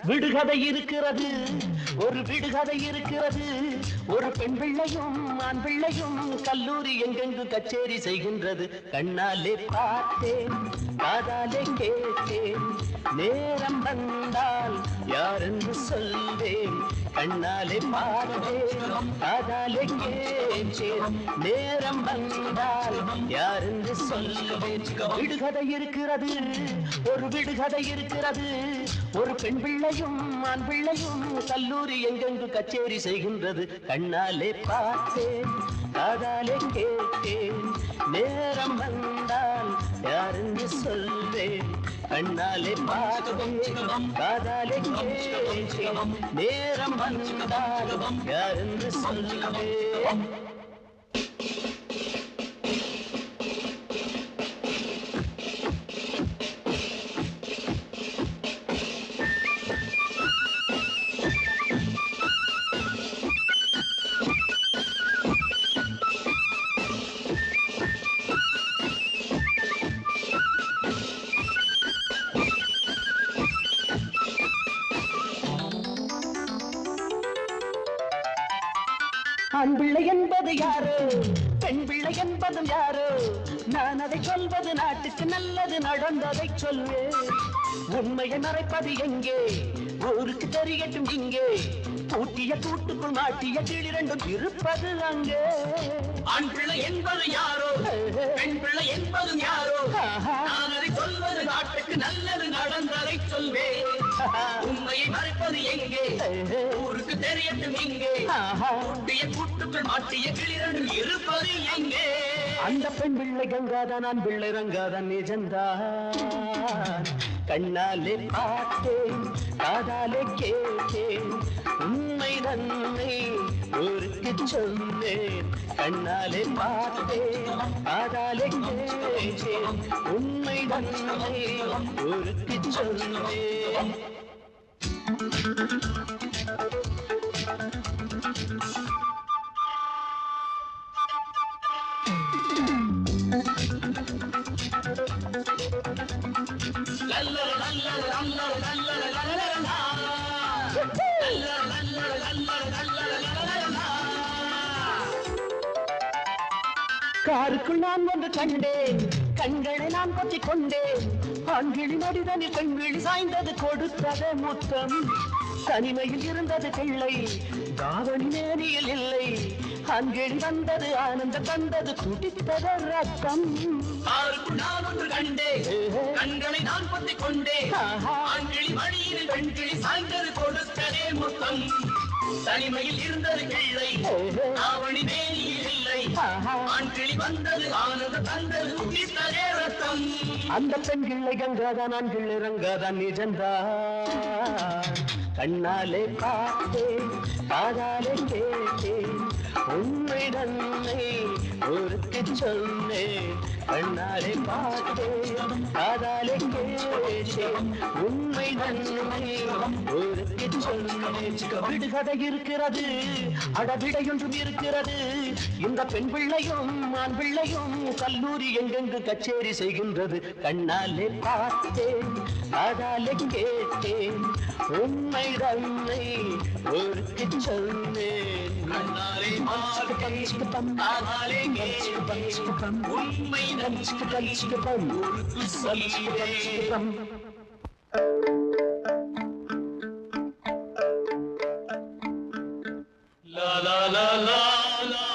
விடுகதை இருக்கிறது, ஒரு விடுகதை இருக்கிறது. ஒரு பெண் பிள்ளையும் ஆண் பிள்ளையும் கல்லூரி எங்கெங்கு கச்சேரி செய்கின்றது. கண்ணாலே பார்த்தேன், காதாலே கேட்டேன், நேரம் வந்தால் யாரென்று சொல்வேன். கண்ணாலே பார்த்தேன், காதாலே கேட்டேன், நேரம் வந்தால் யாரென்று சொல்வேன். விடுகதை இருக்கிறது, ஒரு விடுகதை இருக்கிறது. ஒரு பெண் பிள்ளையும் ஆண் பிள்ளையும் கல்லூரி எங்கெங்கு கச்சேரி செய்கின்றது. கண்ணாலே பார்த்தேன், காதாலே கேட்டேன், நேரம் வந்தால் யாரென்று சொல்வேன். கண்ணாலே பார்த்தேன், காதாலே கேட்டேன், நேரம் வந்தால் யாரென்று சொல்வேன். ஆண் பிள்ளை என்பது யாரோ, பெண் பிள்ளை என்பதும் யாரோ. நான் அதை சொல்வது நாட்டுக்கு நல்லது, நடந்ததை சொல்வேன். உண்மையை மறைப்பது எங்கே, ஊருக்கு தெரியட்டும் இங்கே. பூட்டிய கூட்டுக்குள் மாட்டிய கிளிரண்டும் இருப்பது அங்கே. ஆண் பிள்ளை என்பது யாரோ, பெண் பிள்ளை என்பதும் யாரோ. நான் அதை சொல்வது நாட்டுக்கு நல்லது, நடந்ததை சொல்வேன். உண்மையை மறைப்பது எங்கே, ஊருக்கு தெரியட்டும் இங்கே. பூட்டிய கூட்டுக்குள் மாட்டிய கிளிரண்டும் இருப்பது எங்கே. அந்த பெண் பிள்ளை கங்காதான், ஆண் பிள்ளை ரங்காதான், நிஜந்தான். கண்ணாலே பார்த்தேன், காதாலே கேட்டேன், உண்மை தன்னை ஊருக்கு சொன்னேன். கண்ணாலே பார்த்தேன், காதாலே கேட்டேன், உண்மை தன்னை ஊருக்கு சொன்னேன். காருக்குள் நான் வந்து கண்டேன், கண்களை நான் பற்றிக் கொண்டேன். ஆண்கிளி நடிதனில் பெண்கிளி சாய்ந்தது, கொடுத்தது முத்தம். தனிமையில் இருந்தது பிள்ளை, தாவணி மேனியில் இல்லை. ஆண்கிளி வந்தது, ஆனந்த தந்தது, துடித்தது ரத்தம். காருக்குள் நான் ஒன்று கண்டேன், கண்களை நான் பற்றிக் கொண்டேன். ஆண்கிளி மணியில் பெண்கிளி சாய்ந்தது, கொடுத்ததே முத்தம். தனிமையில் இருந்தது பிள்ளை, தாவணி மேனியில் இல்லை. ஆண்கிளி வந்தது, ஆனந்த தந்தது, துடித்ததே ரத்தம். அந்த பெண் கிள்ளை கங்காதான், ஆண் கிள்ளை ரங்காதான், நிஜந்தான். கண்ணாலே பார்த்தேன், காதாலே கேட்டேன், உண்மை தன்னை ஊருக்கு சொன்னேன். கண்ணாலே பார்த்தேன், காதாலே கேட்டேன், உண்மை தன்னை ஊருக்கு சொன்னேன். விடுகதை இருக்கிறது, அடவிடையொன்றும் இருக்கிறது. இந்த பெண் பிள்ளையும் ஆண் பிள்ளையும் கல்லூரி எங்கெங்கு கச்சேரி செய்கின்றது. கண்ணாலே பார்த்தேன், காதாலே கேட்டேன், உண்மை தன்னை ஊருக்கு சொன்னேன். கண்ணாலே பார்த்தேன், காதாலே கேட்டேன், உண்மை தன்னை ஊருக்கு சொன்னேன். La la la la la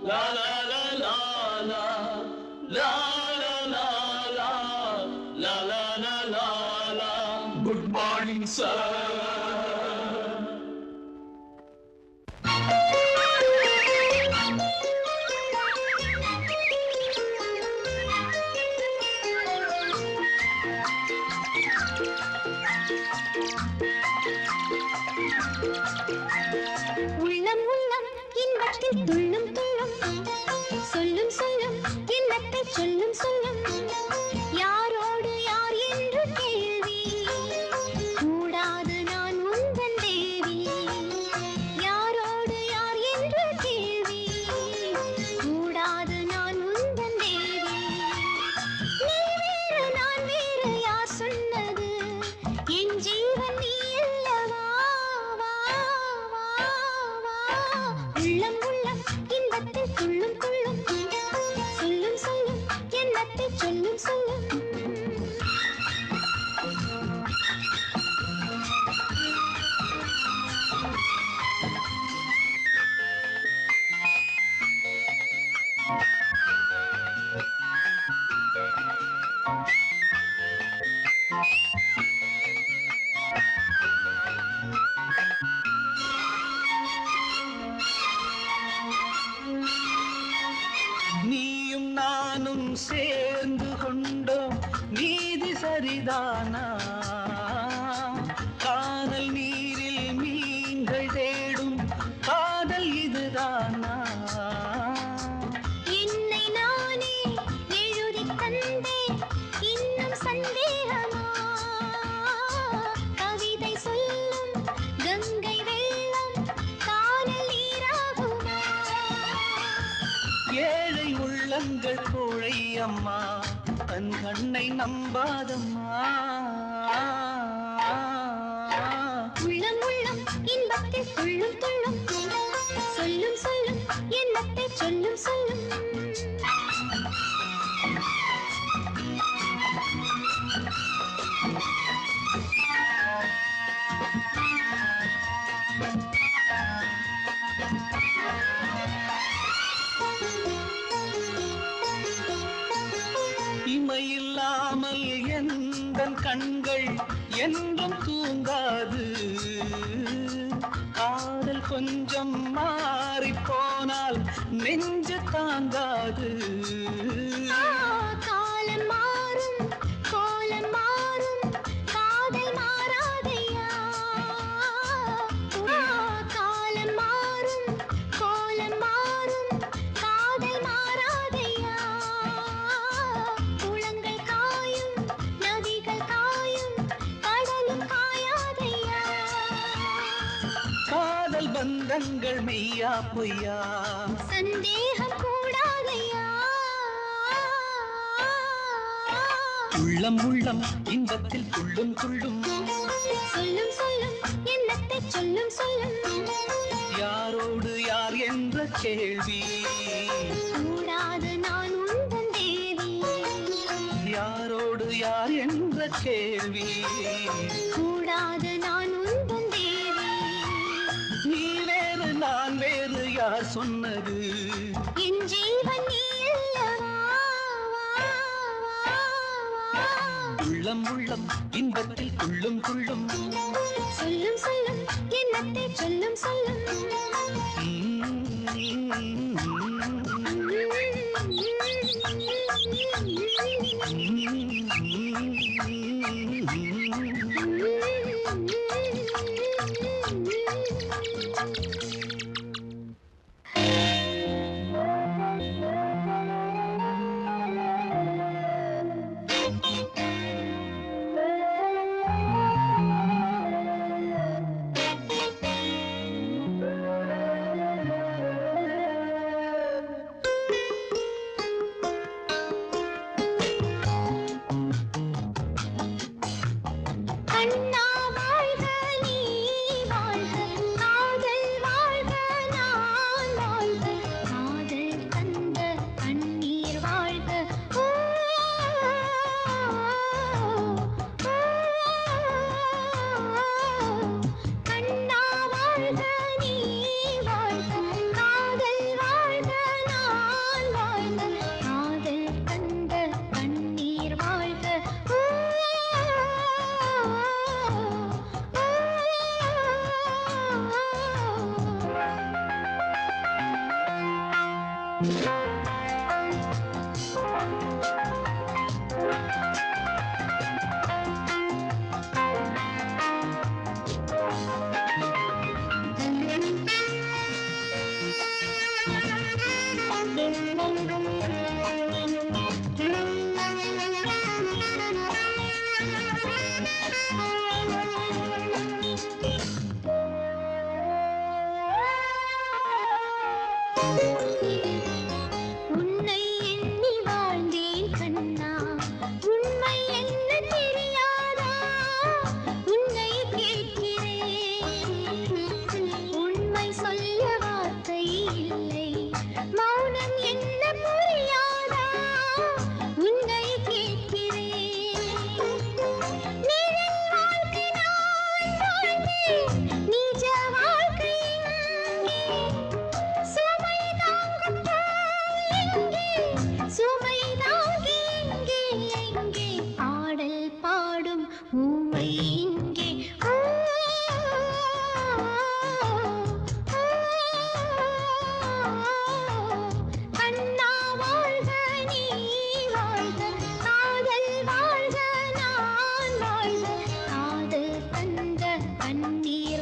la la la la la la la la la la la la la. Good morning, sir. உள்ளம் உள்ளம் இன்பத்தில் துள்ளும் துள்ளும், இருவரும் சேர்ந்து கொண்டோம் நீதி சரிதானா காதல் நீரில் மீன்கள் தேடும் காதல் இதுதானா என்னை நானே எழுதித் தந்தேன் இன்னும் சந்தேகமா கவிதை சொல்லும் கங்கை வெள்ளம் காணல் நீராகுமா ஏழை உள்ளங்கள் கோழை அம்மா தன் கண்ணை நம்பாதம்மா உள்ளம் உள்ளம் இன்பத்தில் துள்ளும் துள்ளும் சொல்லும் சொல்லும் எண்ணத்தை சொல்லும் சொல்லும் இமையில்லாமல் எந்தன் கண்கள் என்றும் தூங்காது காதல் கொஞ்சம் மாறிப் போனால் நெஞ்சு தாங்காது காலம் மாறும் கோலம் மாறும் காதல் மாறாதையா காலம் மாறும் கோலம் மாறும் காதல் மாறாதையா குளங்கள் காயும் நதிகள் காயும் கடலும் காயாதையா காதல் பந்தங்கள் மெய்யா பொய்யா சந்தேகம் கூடாதையா உள்ளம் உள்ளம் இன்பத்தில் துள்ளும் துள்ளும் சொல்லும் சொல்லும் எண்ணத்தை சொல்லும் சொல்லும் யாரோடு யார் என்ற கேள்வி கூடாது நான் உந்தன் தேவி யாரோடு யார் என்ற கேள்வி கூடாது நான் உந்தன் தேவி நீ வேறு நான் வேறு யார் சொன்னது என் ஜீவன் நீ அல்லவா உள்ளம் உள்ளம் இன்பத்தில் துள்ளும் துள்ளும் சொல்லும் சொல்லும் எண்ணத்தை சொல்லும் சொல்லும் கண்ணா வாழ்க நீ வாழ்க காதல் வாழ்க நான் வாழ்க காதல் தந்த கண்ணீர் வாழ்க கண்ணா வாழ்க நீ வாழ்க காதல் வாழ்க நான் வாழ்க காதல் தந்த கண்ணீர் வாழ்க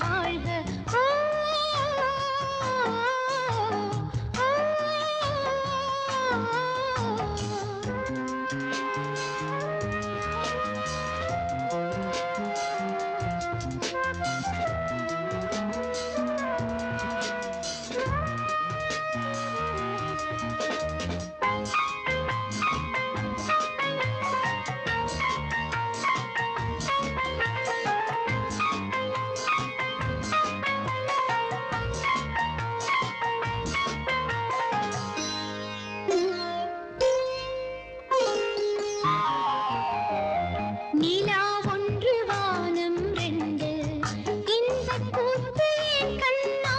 வாழ்க. நிலா ஒன்று வானம் ரெண்டு இந்த கூத்து என் கண்ணா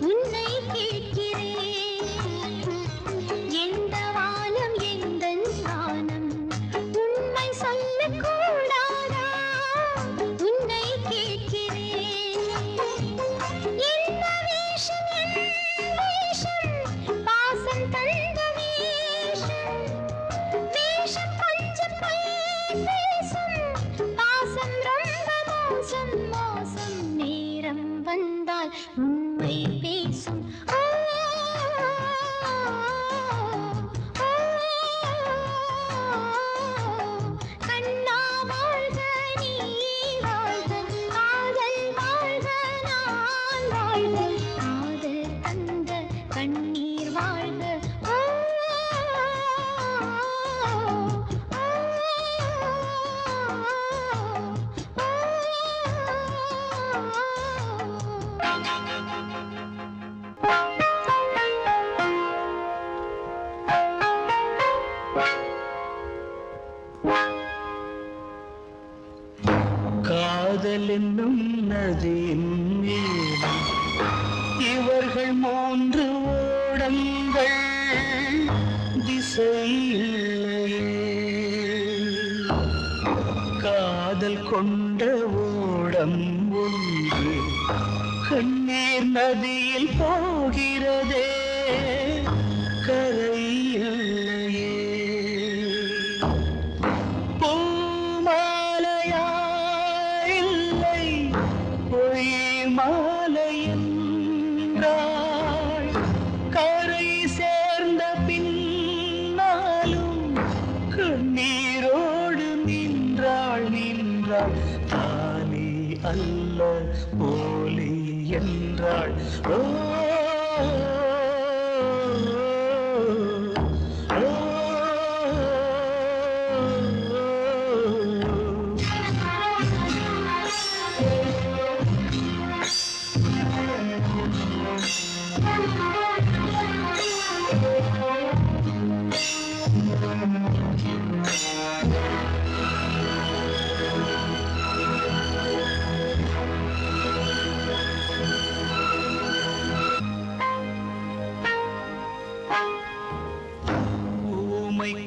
உன்னை கேட்கிறேன். எந்த வானம் எந்தன் வானம் உண்மை சொல்லக்கூடாதா உன்னை கேட்கிறேன். என்ன வேஷம் என் வேஷம் பாசம் தந்த வேஷம் வேஷம் கொஞ்சம் பேசும் பாசம் ரொம்ப மோசம் மோசம் நேரம் வந்தால் உண்மை பேசும். கண்ணா வாழ்க நீ வாழ்க காதல் வாழ்க நான் வாழ்க காதல் தந்த கண்ணீர் வாழ்க. காதல் என்னும் நதியின் மீது இவர்கள் மூன்று ஓடங்கள் திசையில்லையே. காதல் கொண்ட ஓடம் ஒன்று கண்ணீர் நதியில் போகிறதே கரையில்லையே. பூமாலையா இல்லை பொய் மாலை என்றாள். கரை சேர்ந்த பின்னாலும் கண்ணீரோடு நின்றாள் நின்றாள். தானே அல்ல போலி என்றாள். ஓ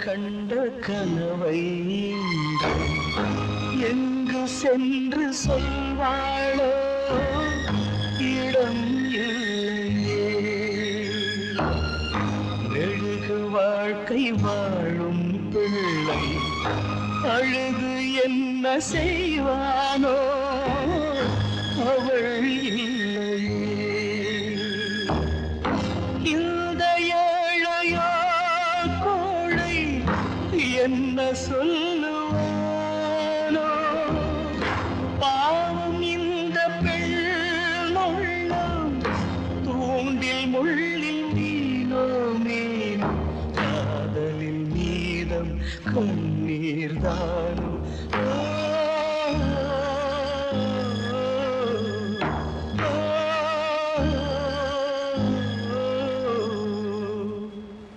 கண்ட கனவை எங்கு சென்று சொல்வாளோ இடம் இல்லையே. மெழுகு வாழ்க்கை வாழும் பிள்ளை அழுது என்ன செய்வானோ அவள் இல்லையே. இந்த ஏழையோ கோழை என்ன சொல்லுவானோ. பாவம் இந்த பெண்ணுள்ளம் தூண்டில் முள்ளில் மீனோ மீனோ. காதலில் மீதம் கண்ணீர் தானோ.